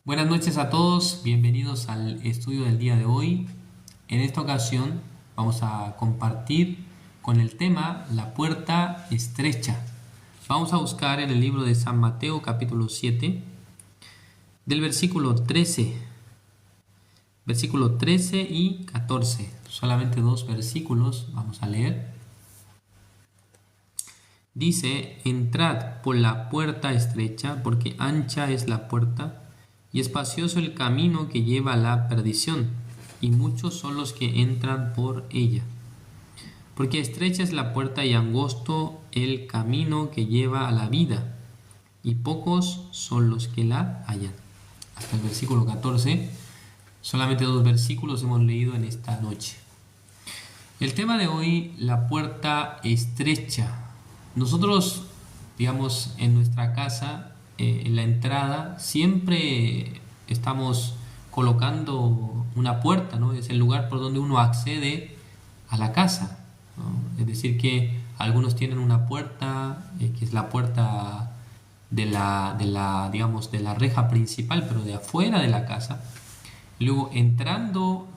Buenas noches a todos, bienvenidos al estudio del día de hoy. En esta ocasión vamos a compartir con el tema La puerta estrecha. Vamos a buscar en el libro de San Mateo capítulo 7 del versículo 13 y 14. Solamente dos versículos vamos a leer. Dice: entrad por la puerta estrecha, porque ancha es la puerta y espacioso el camino que lleva a la perdición, y muchos son los que entran por ella. Porque estrecha es la puerta y angosto el camino que lleva a la vida, y pocos son los que la hallan. Hasta el versículo 14. Solamente dos versículos hemos leído en esta noche. El tema de hoy, la puerta estrecha. Nosotros, digamos, en nuestra casa, en la entrada, siempre estamos colocando una puerta, ¿no? Es el lugar por donde uno accede a la casa, ¿no? Es decir, que algunos tienen una puerta, que es la puerta digamos, de la reja principal, pero de afuera de la casa. Luego,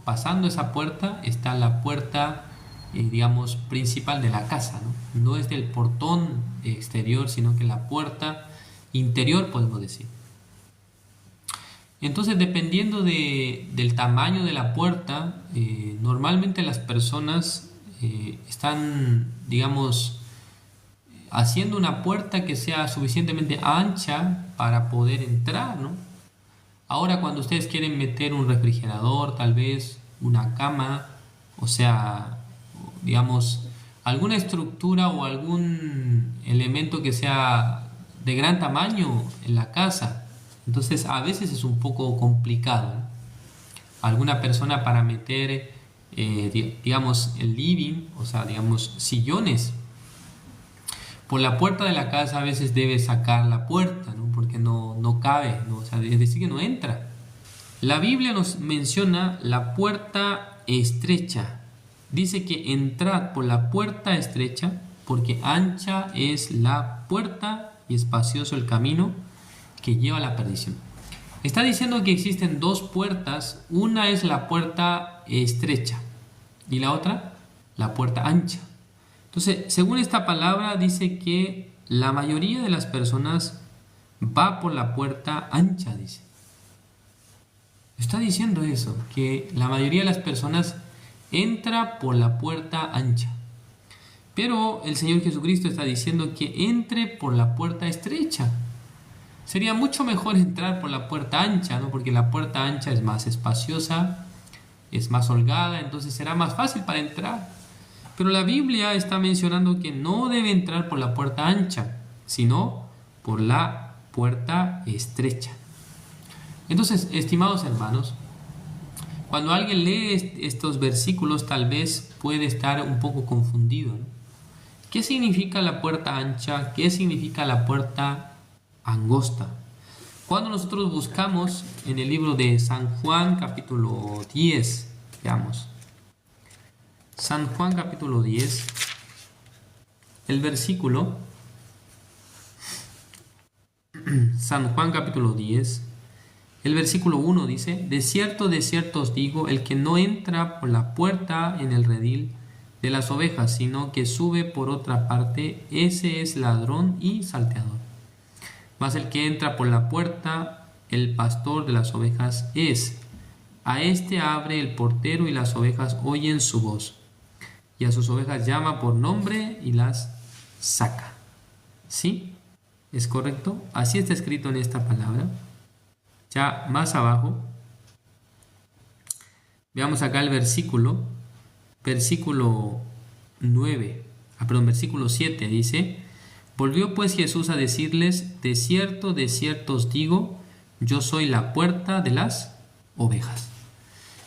pasando esa puerta, está la puerta, digamos, principal de la casa, ¿no? No es del portón exterior, sino que la puerta interior, podemos decir. Entonces, dependiendo del tamaño de la puerta, normalmente las personas están, digamos, haciendo una puerta que sea suficientemente ancha para poder entrar, ¿no? Ahora, cuando ustedes quieren meter un refrigerador, tal vez una cama, o sea, digamos, alguna estructura o algún elemento que sea de gran tamaño en la casa, entonces a veces es un poco complicado, ¿no? Alguna persona para meter, digamos, el living, o sea, digamos, sillones, por la puerta de la casa a veces debe sacar la puerta, ¿no? Porque no cabe, ¿no? O sea, es decir, que no entra. La Biblia nos menciona la puerta estrecha. Dice que entrad por la puerta estrecha, porque ancha es la puerta y espacioso el camino que lleva a la perdición. Está diciendo que existen dos puertas. Una es la puerta estrecha y la otra la puerta ancha. Entonces, según esta palabra, dice que la mayoría de las personas va por la puerta ancha, dice. Está diciendo eso, que la mayoría de las personas entra por la puerta ancha. Pero el Señor Jesucristo está diciendo que entre por la puerta estrecha. Sería mucho mejor entrar por la puerta ancha, ¿no? Porque la puerta ancha es más espaciosa, es más holgada, entonces será más fácil para entrar. Pero la Biblia está mencionando que no debe entrar por la puerta ancha, sino por la puerta estrecha. Entonces, estimados hermanos, cuando alguien lee estos versículos, tal vez puede estar un poco confundido, ¿no? ¿Qué significa la puerta ancha? ¿Qué significa la puerta angosta? Cuando nosotros buscamos en el libro de San Juan capítulo 10, veamos. San Juan capítulo 10, el versículo. San Juan capítulo 10, el versículo 1 dice: de cierto os digo, el que no entra por la puerta en el redil de las ovejas, sino que sube por otra parte, ese es ladrón y salteador. Mas el que entra por la puerta, el pastor de las ovejas es. A este abre el portero y las ovejas oyen su voz. Y a sus ovejas llama por nombre y las saca. ¿Sí? ¿Es correcto? Así está escrito en esta palabra. Ya más abajo, veamos acá el versículo 7 dice: volvió pues Jesús a decirles: de cierto os digo, yo soy la puerta de las ovejas.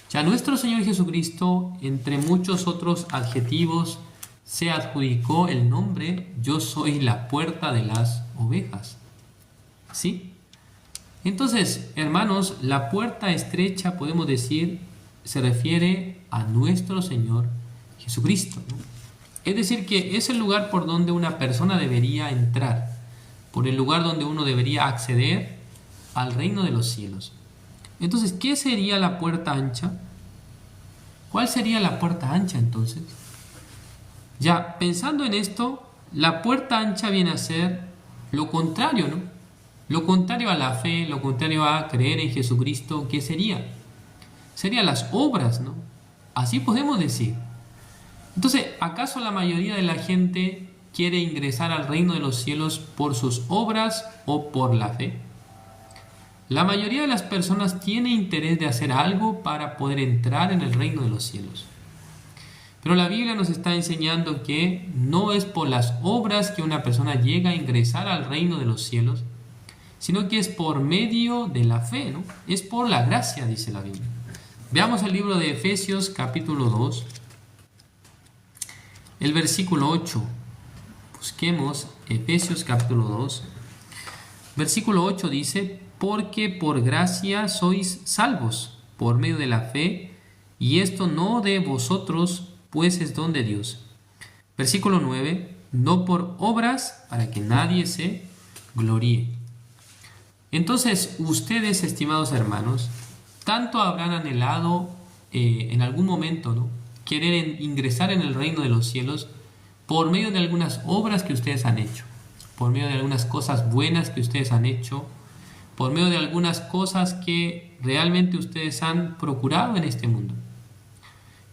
Ya nuestro Señor Jesucristo, entre muchos otros adjetivos, se adjudicó el nombre: yo soy la puerta de las ovejas. ¿Sí? Entonces, hermanos, la puerta estrecha, podemos decir, se refiere a nuestro Señor Jesucristo, ¿no? Es decir, que es el lugar por donde una persona debería entrar, por el lugar donde uno debería acceder al reino de los cielos. Entonces, ¿qué sería la puerta ancha? ¿Cuál sería la puerta ancha entonces? Ya, pensando en esto, la puerta ancha viene a ser lo contrario, ¿no? Lo contrario a la fe, lo contrario a creer en Jesucristo, ¿qué sería? Serían las obras, ¿no? Así podemos decir. Entonces, ¿acaso la mayoría de la gente quiere ingresar al reino de los cielos por sus obras o por la fe? La mayoría de las personas tiene interés de hacer algo para poder entrar en el reino de los cielos. Pero la Biblia nos está enseñando que no es por las obras que una persona llega a ingresar al reino de los cielos, sino que es por medio de la fe, ¿no? Es por la gracia, dice la Biblia. Veamos el libro de Efesios capítulo 2, el versículo 8. Busquemos Efesios capítulo 2. Versículo 8 dice: porque por gracia sois salvos, por medio de la fe, y esto no de vosotros, pues es don de Dios. Versículo 9: no por obras, para que nadie se gloríe. Entonces, ustedes, estimados hermanos, tanto habrán anhelado en algún momento, ¿no?, querer ingresar en el reino de los cielos por medio de algunas obras que ustedes han hecho, por medio de algunas cosas buenas que ustedes han hecho, por medio de algunas cosas que realmente ustedes han procurado en este mundo.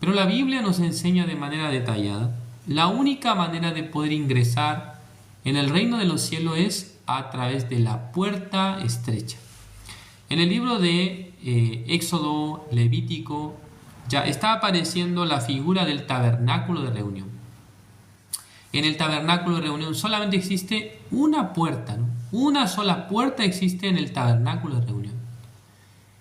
Pero la Biblia nos enseña de manera detallada, la única manera de poder ingresar en el reino de los cielos es a través de la puerta estrecha. En el libro de Éxodo, Levítico, ya está apareciendo la figura del tabernáculo de reunión. En el tabernáculo de reunión solamente existe una puerta, ¿no? Una sola puerta existe en el tabernáculo de reunión.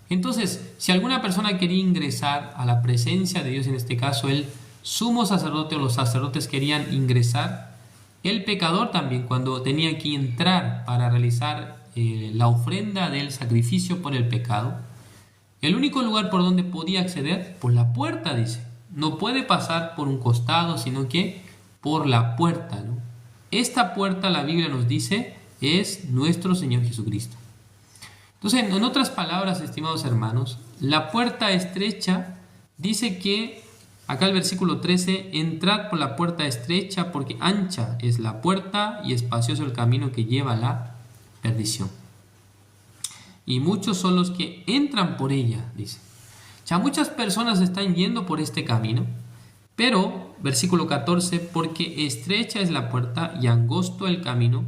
Entonces, si alguna persona quería ingresar a la presencia de Dios, en este caso el sumo sacerdote o los sacerdotes querían ingresar, el pecador también, cuando tenía que entrar para realizar la ofrenda del sacrificio por el pecado, el único lugar por donde podía acceder, por la puerta, dice. No puede pasar por un costado, sino que por la puerta, ¿no? Esta puerta, la Biblia nos dice, es nuestro Señor Jesucristo. Entonces, en otras palabras, estimados hermanos, la puerta estrecha dice que, acá el versículo 13, entrad por la puerta estrecha, porque ancha es la puerta y espacioso el camino que lleva a la perdición. Y muchos son los que entran por ella, dice. Ya muchas personas están yendo por este camino, pero, versículo 14, porque estrecha es la puerta y angosto el camino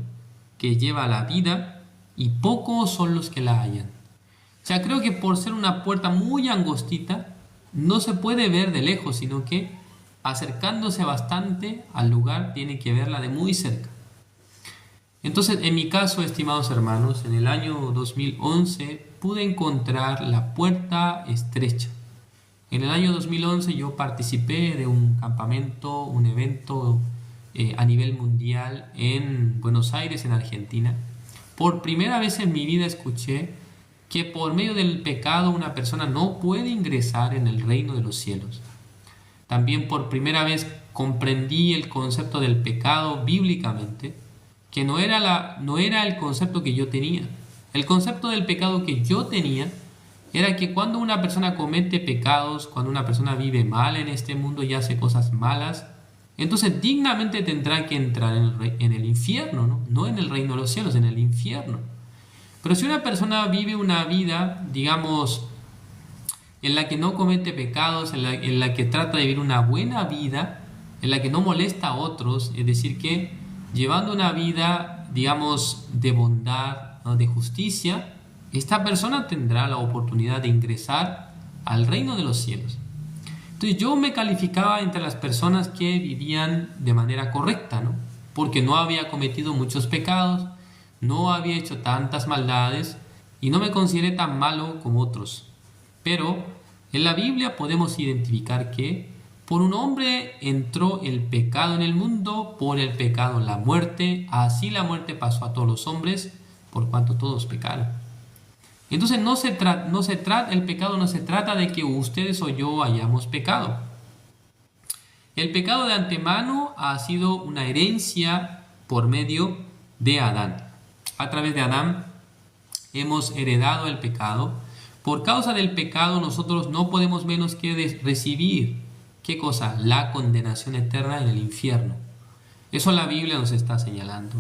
que lleva a la vida, y pocos son los que la hallan. O sea, creo que por ser una puerta muy angostita, no se puede ver de lejos, sino que acercándose bastante al lugar, tiene que verla de muy cerca. Entonces, en mi caso, estimados hermanos, en el año 2011 pude encontrar la puerta estrecha. En el año 2011 yo participé de un campamento, un evento a nivel mundial en Buenos Aires, en Argentina. Por primera vez en mi vida escuché que por medio del pecado una persona no puede ingresar en el reino de los cielos. También por primera vez comprendí el concepto del pecado bíblicamente, que no era el concepto que yo tenía. El concepto del pecado que yo tenía era que cuando una persona comete pecados, cuando una persona vive mal en este mundo y hace cosas malas, entonces dignamente tendrá que entrar en el infierno, no en el reino de los cielos, en el infierno. Pero si una persona vive una vida, digamos, en la que no comete pecados, en la que trata de vivir una buena vida, en la que no molesta a otros, es decir, que llevando una vida, digamos, de bondad, ¿no?, de justicia, esta persona tendrá la oportunidad de ingresar al reino de los cielos. Entonces yo me calificaba entre las personas que vivían de manera correcta, ¿no?, porque no había cometido muchos pecados, no había hecho tantas maldades y no me consideré tan malo como otros. Pero en la Biblia podemos identificar que por un hombre entró el pecado en el mundo, por el pecado la muerte, así la muerte pasó a todos los hombres, por cuanto todos pecaron. Entonces el pecado no se trata de que ustedes o yo hayamos pecado. El pecado de antemano ha sido una herencia por medio de Adán. A través de Adán hemos heredado el pecado, por causa del pecado nosotros no podemos menos que recibir, ¿qué cosa? La condenación eterna en el infierno. Eso la Biblia nos está señalando.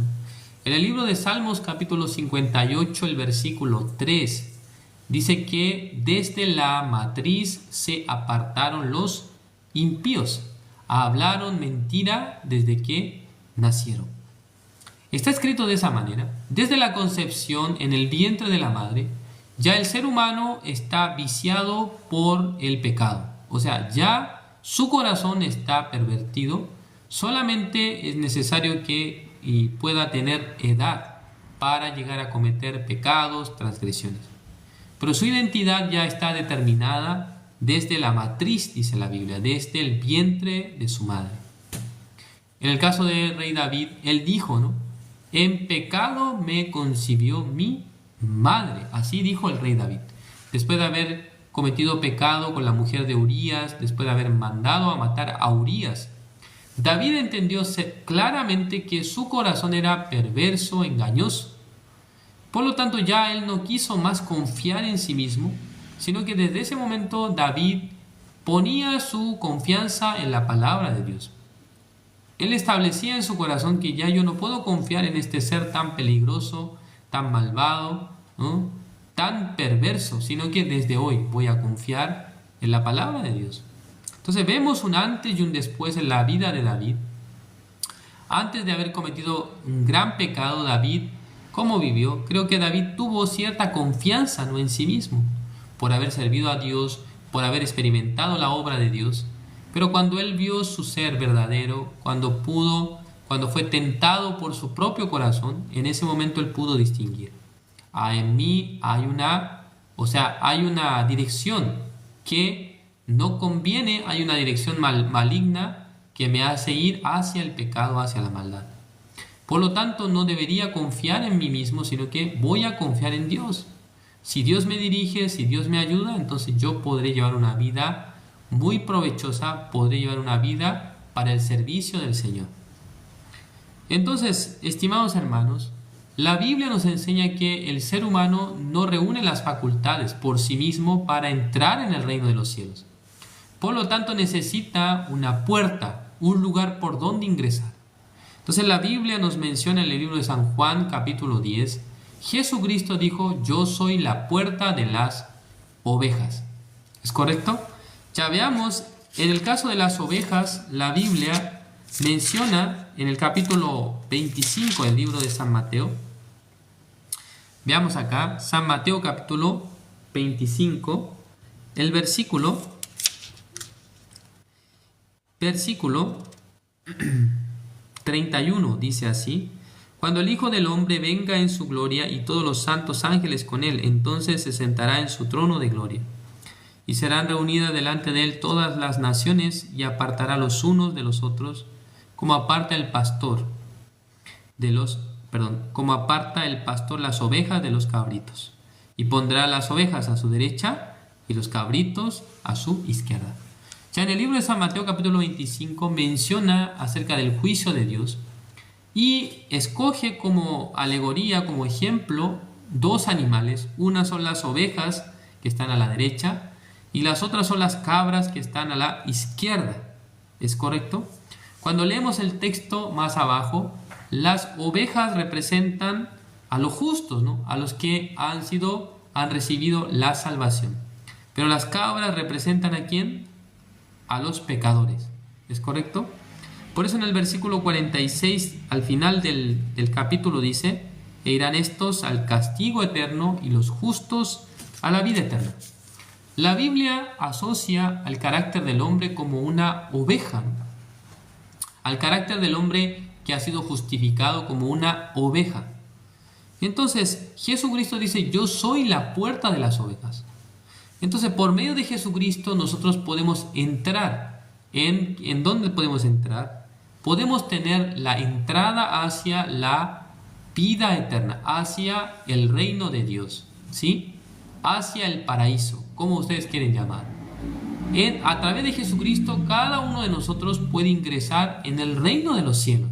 En el libro de Salmos capítulo 58, el versículo 3, dice que desde la matriz se apartaron los impíos, hablaron mentira desde que nacieron. Está escrito de esa manera. Desde la concepción en el vientre de la madre, ya el ser humano está viciado por el pecado. O sea, ya su corazón está pervertido. Solamente es necesario que pueda tener edad para llegar a cometer pecados, transgresiones. Pero su identidad ya está determinada desde la matriz, dice la Biblia, desde el vientre de su madre. En el caso del rey David, él dijo, ¿no? En pecado me concibió mi madre. Así dijo el rey David. Después de haber cometido pecado con la mujer de Urías, después de haber mandado a matar a Urías, David entendió claramente que su corazón era perverso, engañoso. Por lo tanto, ya él no quiso más confiar en sí mismo, sino que desde ese momento David ponía su confianza en la palabra de Dios. Él establecía en su corazón que ya yo no puedo confiar en este ser tan peligroso, tan malvado, ¿no? Tan perverso, sino que desde hoy voy a confiar en la palabra de Dios. Entonces vemos un antes y un después en la vida de David. Antes de haber cometido un gran pecado, David, ¿cómo vivió? Creo que David tuvo cierta confianza, ¿no?, en sí mismo, por haber servido a Dios, por haber experimentado la obra de Dios. Pero cuando él vio su ser verdadero, cuando fue tentado por su propio corazón, en ese momento él pudo distinguir. En mí hay una dirección que no conviene, hay una dirección maligna que me hace ir hacia el pecado, hacia la maldad. Por lo tanto, no debería confiar en mí mismo, sino que voy a confiar en Dios. Si Dios me dirige, si Dios me ayuda, entonces yo podré llevar una vida muy provechosa, podré llevar una vida para el servicio del Señor. Entonces, estimados hermanos, la Biblia nos enseña que el ser humano no reúne las facultades por sí mismo para entrar en el reino de los cielos. Por lo tanto, necesita una puerta, un lugar por donde ingresar. Entonces, la Biblia nos menciona en el libro de San Juan, capítulo 10, Jesucristo dijo, yo soy la puerta de las ovejas. ¿Es correcto? Ya veamos, en el caso de las ovejas, la Biblia menciona en el capítulo 25 del libro de San Mateo. Veamos acá, San Mateo capítulo 25, el versículo 31 dice así: cuando el Hijo del Hombre venga en su gloria y todos los santos ángeles con él, entonces se sentará en su trono de gloria. Y serán reunidas delante de él todas las naciones, y apartará los unos de los otros, como aparta el pastor las ovejas de los cabritos. Y pondrá las ovejas a su derecha y los cabritos a su izquierda. Ya en el libro de San Mateo capítulo 25 menciona acerca del juicio de Dios y escoge como alegoría, como ejemplo, dos animales. Una son las ovejas que están a la derecha y las otras son las cabras que están a la izquierda. ¿Es correcto? Cuando leemos el texto más abajo, las ovejas representan a los justos, ¿no?, a los que han recibido la salvación. Pero las cabras representan ¿a quién? A los pecadores. ¿Es correcto? Por eso en el versículo 46, al final del capítulo dice: e irán estos al castigo eterno y los justos a la vida eterna. La Biblia asocia al carácter del hombre como una oveja, ¿no?, al carácter del hombre que ha sido justificado como una oveja. Entonces, Jesucristo dice: yo soy la puerta de las ovejas. Entonces, por medio de Jesucristo nosotros podemos entrar. ¿En dónde podemos entrar? Podemos tener la entrada hacia la vida eterna, hacia el reino de Dios, ¿sí?, hacia el paraíso, como ustedes quieren llamar. A través de Jesucristo, cada uno de nosotros puede ingresar en el reino de los cielos.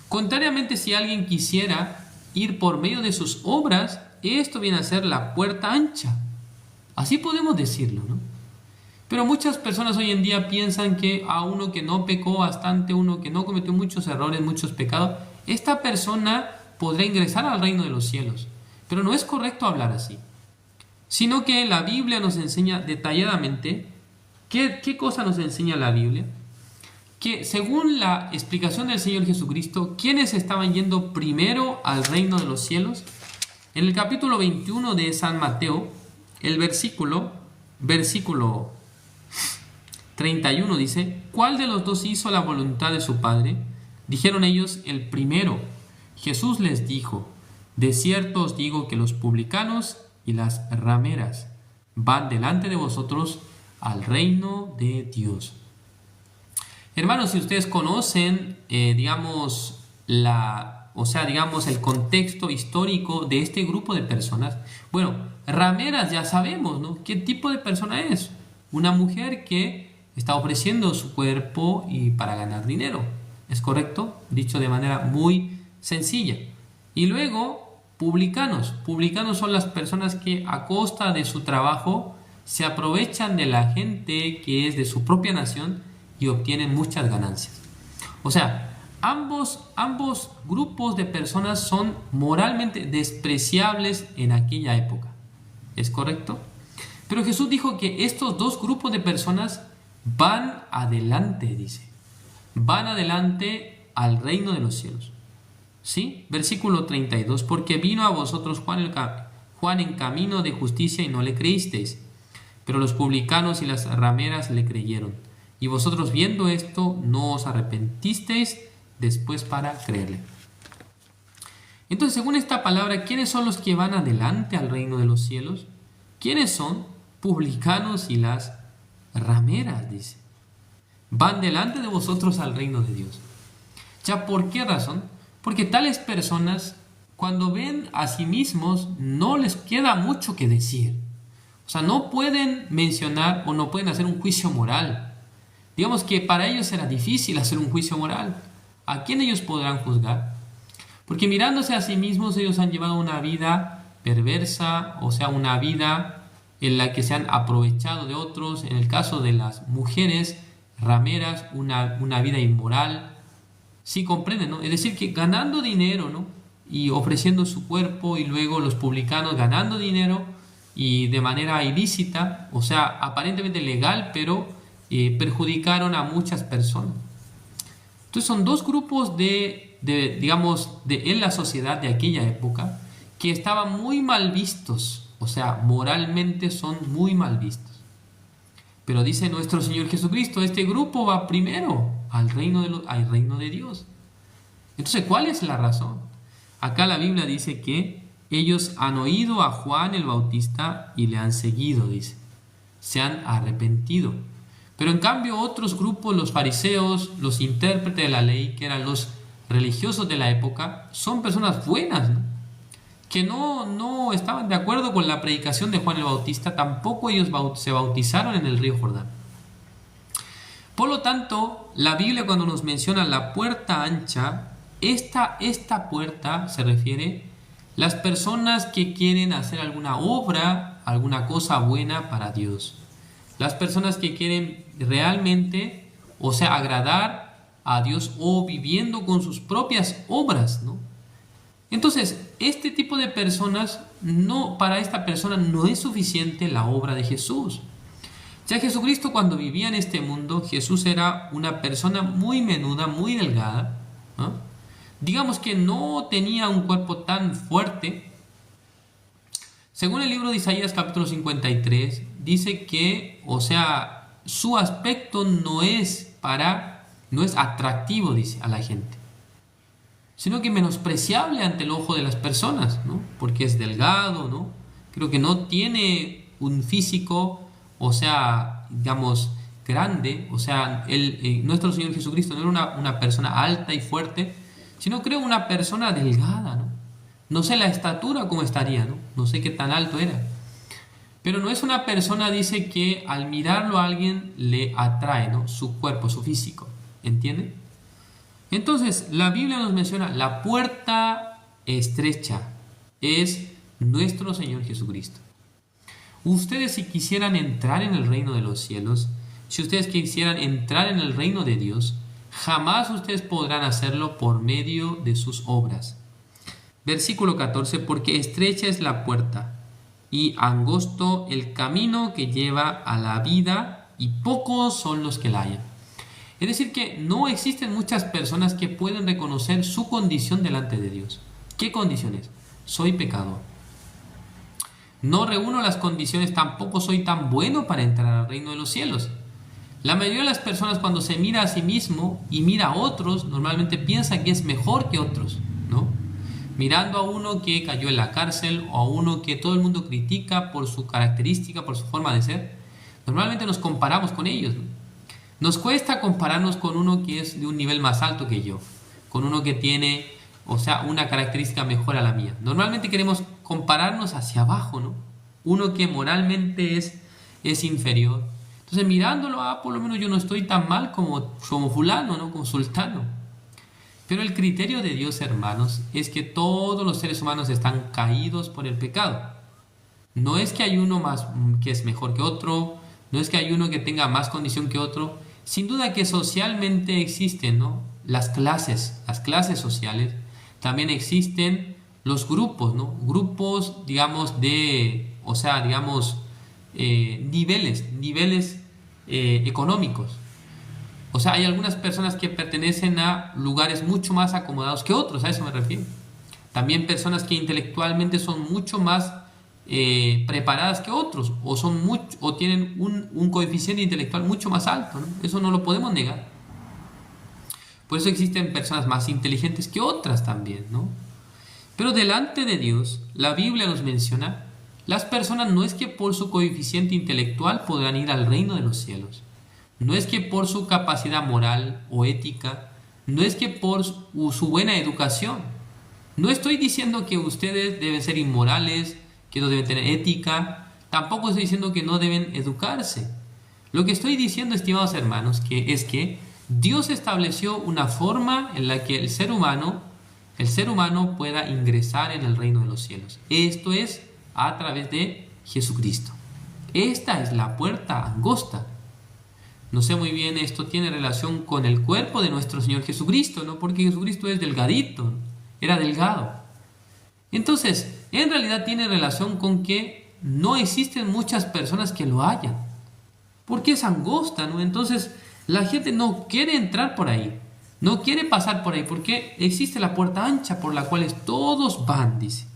Contrariamente, si alguien quisiera ir por medio de sus obras, esto viene a ser la puerta ancha. Así podemos decirlo, ¿no? Pero muchas personas hoy en día piensan que a uno que no pecó bastante, uno que no cometió muchos errores, muchos pecados, esta persona podrá ingresar al reino de los cielos. Pero no es correcto hablar así, sino que la Biblia nos enseña detalladamente. ¿Qué cosa nos enseña la Biblia? Que según la explicación del Señor Jesucristo, ¿quiénes estaban yendo primero al reino de los cielos? En el capítulo 21 de San Mateo, el versículo 31 dice: ¿cuál de los dos hizo la voluntad de su padre? Dijeron ellos: el primero. Jesús les dijo: de cierto os digo que los publicanos y las rameras van delante de vosotros al reino de Dios. Hermanos, si ustedes conocen, digamos, el contexto histórico de este grupo de personas, bueno, rameras ya sabemos, ¿no? ¿Qué tipo de persona es? Una mujer que está ofreciendo su cuerpo y para ganar dinero. ¿Es correcto? Dicho de manera muy sencilla. Y luego, publicanos. Publicanos son las personas que a costa de su trabajo se aprovechan de la gente que es de su propia nación y obtienen muchas ganancias. O sea, ambos grupos de personas son moralmente despreciables en aquella época. ¿Es correcto? Pero Jesús dijo que estos dos grupos de personas van adelante, dice. Van adelante al reino de los cielos. ¿Sí? Versículo 32. Porque vino a vosotros Juan en camino de justicia y no le creísteis. Pero los publicanos y las rameras le creyeron. Y vosotros viendo esto no os arrepentisteis después para creerle. Entonces, según esta palabra, ¿quiénes son los que van adelante al reino de los cielos? ¿Quiénes son? Publicanos y las rameras, dice. Van delante de vosotros al reino de Dios. ¿Ya por qué razón? Porque tales personas, cuando ven a sí mismos, no les queda mucho que decir. O sea, no pueden mencionar o no pueden hacer un juicio moral. Digamos que para ellos será difícil hacer un juicio moral. ¿A quién ellos podrán juzgar? Porque mirándose a sí mismos, ellos han llevado una vida perversa, o sea, una vida en la que se han aprovechado de otros. En el caso de las mujeres rameras, una vida inmoral. Sí, comprenden, ¿no? Es decir, que ganando dinero, ¿no? Y ofreciendo su cuerpo, y luego los publicanos ganando dinero y de manera ilícita, o sea, aparentemente legal, pero perjudicaron a muchas personas. Entonces son dos grupos en la sociedad de aquella época que estaban muy mal vistos, o sea, moralmente son muy mal vistos. Pero dice nuestro Señor Jesucristo, este grupo va primero al reino de Dios. Entonces, ¿cuál es la razón? Acá la Biblia dice que ellos han oído a Juan el Bautista y le han seguido, dice. Se han arrepentido. Pero en cambio otros grupos, los fariseos, los intérpretes de la ley, que eran los religiosos de la época, son personas buenas, ¿no? Que no estaban de acuerdo con la predicación de Juan el Bautista, tampoco ellos se bautizaron en el río Jordán. Por lo tanto, la Biblia cuando nos menciona la puerta ancha, esta puerta se refiere a las personas que quieren hacer alguna obra, alguna cosa buena para Dios. Las personas que quieren realmente, o sea, agradar a Dios o viviendo con sus propias obras, ¿no? Entonces, este tipo de personas, para esta persona no es suficiente la obra de Jesús. Ya Jesucristo cuando vivía en este mundo, Jesús era una persona muy menuda, muy delgada, ¿no? Digamos que no tenía un cuerpo tan fuerte. Según el libro de Isaías capítulo 53, dice que, o sea, su aspecto no es atractivo, dice, a la gente, sino que menospreciable ante el ojo de las personas, ¿no? Porque es delgado, ¿no? Creo que no tiene un físico, o sea, digamos, grande. O sea, nuestro Señor Jesucristo no era una persona alta y fuerte, sino creo una persona delgada, ¿no? No sé la estatura cómo estaría, ¿no? No sé qué tan alto era. Pero no es una persona, dice, que al mirarlo a alguien le atrae, ¿no? Su cuerpo, su físico. ¿Entienden? Entonces, la Biblia nos menciona la puerta estrecha es nuestro Señor Jesucristo. Ustedes si quisieran entrar en el reino de los cielos, si ustedes quisieran entrar en el reino de Dios, jamás ustedes podrán hacerlo por medio de sus obras. Versículo 14, porque estrecha es la puerta y angosto el camino que lleva a la vida y pocos son los que la hallan. Es decir, que no existen muchas personas que pueden reconocer su condición delante de Dios. ¿Qué condición es? Soy pecador. No reúno las condiciones, tampoco soy tan bueno para entrar al reino de los cielos. La mayoría de las personas cuando se mira a sí mismo y mira a otros, normalmente piensa que es mejor que otros, ¿no? Mirando a uno que cayó en la cárcel o a uno que todo el mundo critica por su característica, por su forma de ser, normalmente nos comparamos con ellos, ¿no? Nos cuesta compararnos con uno que es de un nivel más alto que yo, con uno que tiene, o sea, una característica mejor a la mía. Normalmente queremos compararnos hacia abajo, ¿no? Uno que moralmente es inferior. Entonces mirándolo, por lo menos yo no estoy tan mal como fulano, ¿no? Como sultano. Pero el criterio de Dios, hermanos, es que todos los seres humanos están caídos por el pecado. No es que hay uno más que es mejor que otro, no es que hay uno que tenga más condición que otro. Sin duda que socialmente existen, ¿no? Las clases sociales. También existen los grupos, ¿no? Grupos, digamos, niveles económicos. O sea, hay algunas personas que pertenecen a lugares mucho más acomodados que otros, a eso me refiero. También personas que intelectualmente son mucho más preparadas que otros, o tienen un coeficiente intelectual mucho más alto, ¿no? Eso no lo podemos negar. Por eso existen personas más inteligentes que otras también, ¿no? Pero delante de Dios, la Biblia nos menciona, las personas no es que por su coeficiente intelectual podrán ir al reino de los cielos. No es que por su capacidad moral o ética, no es que por su buena educación. No estoy diciendo que ustedes deben ser inmorales, que no deben tener ética, tampoco estoy diciendo que no deben educarse. Lo que estoy diciendo, estimados hermanos, es que Dios estableció una forma en la que el ser humano pueda ingresar en el reino de los cielos. Esto es a través de Jesucristo. Esta es la puerta angosta. No sé muy bien, esto tiene relación con el cuerpo de nuestro Señor Jesucristo, ¿no? Porque Jesucristo es delgadito, era delgado. Entonces, en realidad tiene relación con que no existen muchas personas que lo hayan. Porque es angosta, ¿no? Entonces, la gente no quiere entrar por ahí, no quiere pasar por ahí, porque existe la puerta ancha por la cual todos van, dice.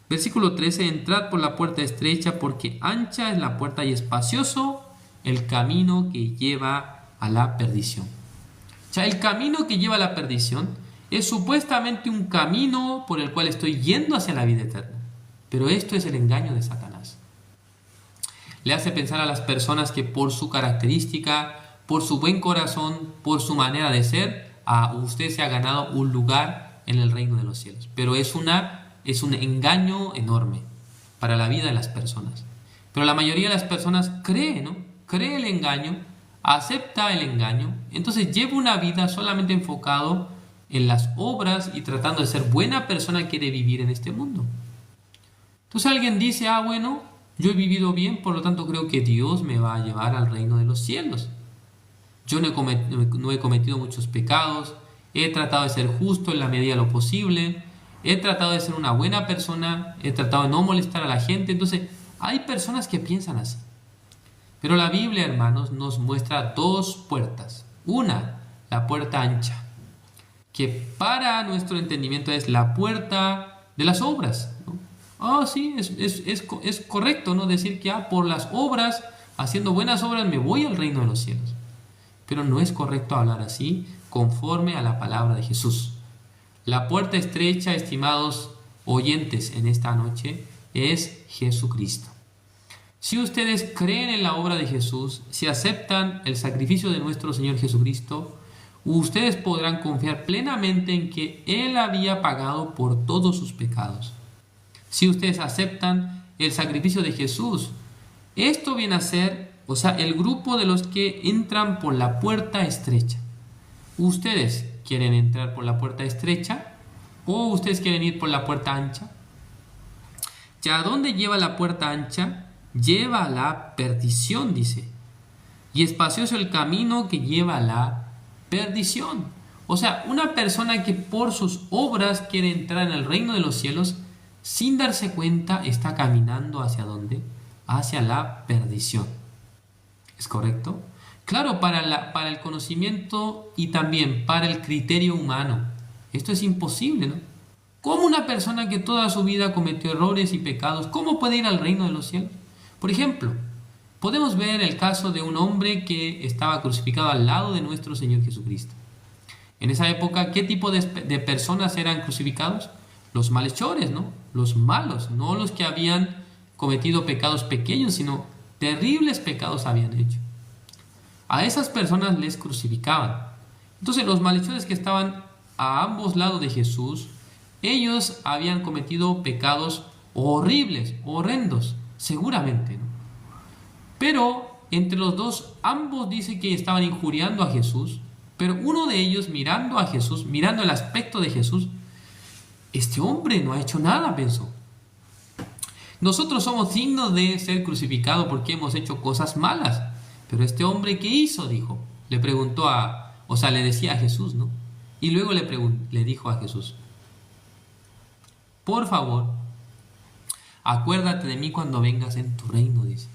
Versículo 13, entrad por la puerta estrecha, porque ancha es la puerta y espacioso el camino que lleva a la perdición. O sea, el camino que lleva a la perdición es supuestamente un camino por el cual estoy yendo hacia la vida eterna. Pero esto es el engaño de Satanás. Le hace pensar a las personas que por su característica, por su buen corazón, por su manera de ser, usted se ha ganado un lugar en el reino de los cielos. Pero es un engaño enorme para la vida de las personas. Pero la mayoría de las personas cree, ¿no? Cree el engaño, acepta el engaño, entonces lleva una vida solamente enfocado en las obras y tratando de ser buena persona, quiere vivir en este mundo. Entonces alguien dice, bueno, yo he vivido bien, por lo tanto creo que Dios me va a llevar al reino de los cielos. Yo no he cometido muchos pecados, he tratado de ser justo en la medida de lo posible, he tratado de ser una buena persona, he tratado de no molestar a la gente. Entonces hay personas que piensan así. Pero la Biblia, hermanos, nos muestra dos puertas. Una, la puerta ancha, que para nuestro entendimiento es la puerta de las obras, ¿no? Sí, es correcto, ¿no? Decir que por las obras, haciendo buenas obras, me voy al reino de los cielos. Pero no es correcto hablar así conforme a la palabra de Jesús. La puerta estrecha, estimados oyentes en esta noche, es Jesucristo. Si ustedes creen en la obra de Jesús, si aceptan el sacrificio de nuestro Señor Jesucristo, ustedes podrán confiar plenamente en que Él había pagado por todos sus pecados. Si ustedes aceptan el sacrificio de Jesús, esto viene a ser, el grupo de los que entran por la puerta estrecha. ¿Ustedes quieren entrar por la puerta estrecha o ustedes quieren ir por la puerta ancha? ¿Ya a dónde lleva la puerta ancha? lleva a la perdición, dice. Y espacioso el camino que lleva a la perdición. O sea, una persona que por sus obras quiere entrar en el reino de los cielos, sin darse cuenta, está caminando ¿hacia dónde? Hacia la perdición. ¿Es correcto? Claro, para el conocimiento y también para el criterio humano. Esto es imposible, ¿no? ¿Cómo una persona que toda su vida cometió errores y pecados, cómo puede ir al reino de los cielos? Por ejemplo, podemos ver el caso de un hombre que estaba crucificado al lado de nuestro Señor Jesucristo. En esa época, ¿qué tipo de personas eran crucificados? Los malhechores, ¿no? Los malos, no los que habían cometido pecados pequeños, sino terribles pecados habían hecho. A esas personas les crucificaban. Entonces los malhechores que estaban a ambos lados de Jesús, ellos habían cometido pecados horribles, horrendos, seguramente, ¿no? Pero entre los dos, ambos dice que estaban injuriando a Jesús, pero uno de ellos mirando a Jesús, mirando el aspecto de Jesús, este hombre no ha hecho nada, pensó. Nosotros somos dignos de ser crucificados porque hemos hecho cosas malas. Pero este hombre, ¿qué hizo? Dijo. Le preguntó le decía a Jesús, ¿no? Y luego le dijo a Jesús, por favor, acuérdate de mí cuando vengas en tu reino, dice.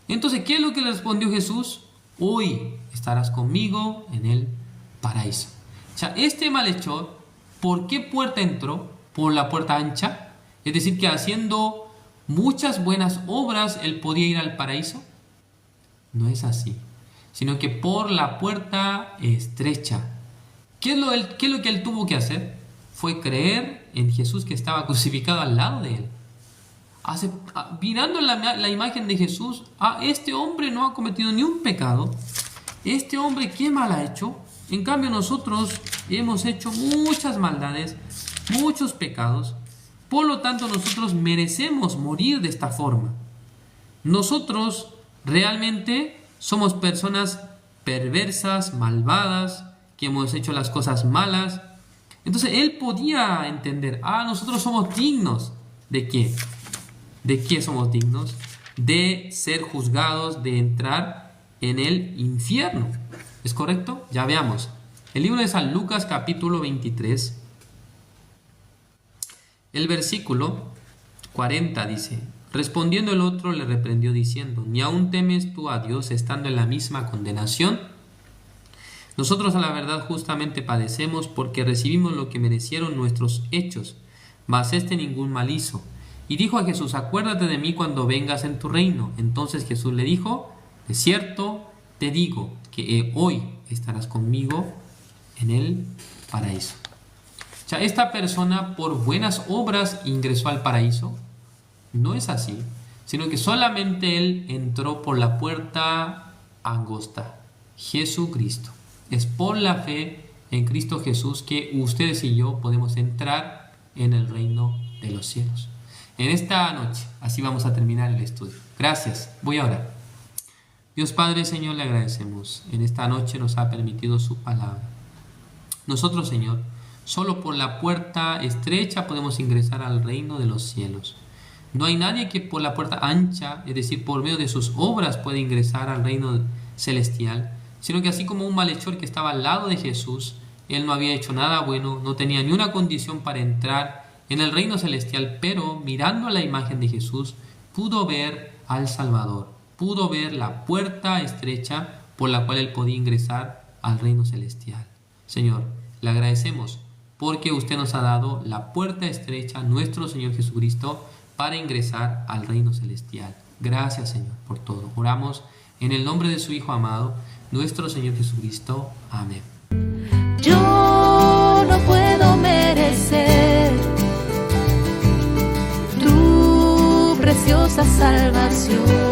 Entonces, ¿qué es lo que le respondió Jesús? Hoy estarás conmigo en el paraíso. O sea, este malhechor, ¿por qué puerta entró? Por la puerta ancha. Es decir, que haciendo muchas buenas obras, él podía ir al paraíso. No es así, sino que por la puerta estrecha. ¿Qué es lo que él tuvo que hacer? Fue creer en Jesús que estaba crucificado al lado de él. Mirando la imagen de Jesús, este hombre no ha cometido ni un pecado. Este hombre, ¿qué mal ha hecho? En cambio nosotros hemos hecho muchas maldades, muchos pecados. Por lo tanto, nosotros merecemos morir de esta forma. Nosotros realmente somos personas perversas, malvadas, que hemos hecho las cosas malas. Entonces él podía entender, nosotros somos dignos. ¿De qué? ¿De qué somos dignos? De ser juzgados, de entrar en el infierno. ¿Es correcto? Ya veamos. El libro de San Lucas, capítulo 23, el versículo 40 dice: respondiendo el otro le reprendió diciendo, ¿ni aún temes tú a Dios estando en la misma condenación? Nosotros a la verdad justamente padecemos porque recibimos lo que merecieron nuestros hechos, mas este ningún mal hizo. Y dijo a Jesús, acuérdate de mí cuando vengas en tu reino. Entonces Jesús le dijo, de cierto te digo que hoy estarás conmigo en el paraíso. O sea, esta persona por buenas obras ingresó al paraíso. No es así, sino que solamente él entró por la puerta angosta, Jesucristo. Es por la fe en Cristo Jesús que ustedes y yo podemos entrar en el reino de los cielos. En esta noche, así vamos a terminar el estudio. Gracias, voy a orar. Dios Padre, Señor, le agradecemos. En esta noche nos ha permitido su palabra. Nosotros, Señor, solo por la puerta estrecha podemos ingresar al reino de los cielos. No hay nadie que por la puerta ancha, es decir, por medio de sus obras, pueda ingresar al reino celestial, sino que así como un malhechor que estaba al lado de Jesús, él no había hecho nada bueno, no tenía ni una condición para entrar en el reino celestial, pero mirando a la imagen de Jesús, pudo ver al Salvador, pudo ver la puerta estrecha por la cual él podía ingresar al reino celestial. Señor, le agradecemos porque usted nos ha dado la puerta estrecha, nuestro Señor Jesucristo, para ingresar al reino celestial. Gracias, Señor, por todo. Oramos en el nombre de su Hijo amado, nuestro Señor Jesucristo. Amén. Yo no puedo merecer tu preciosa salvación.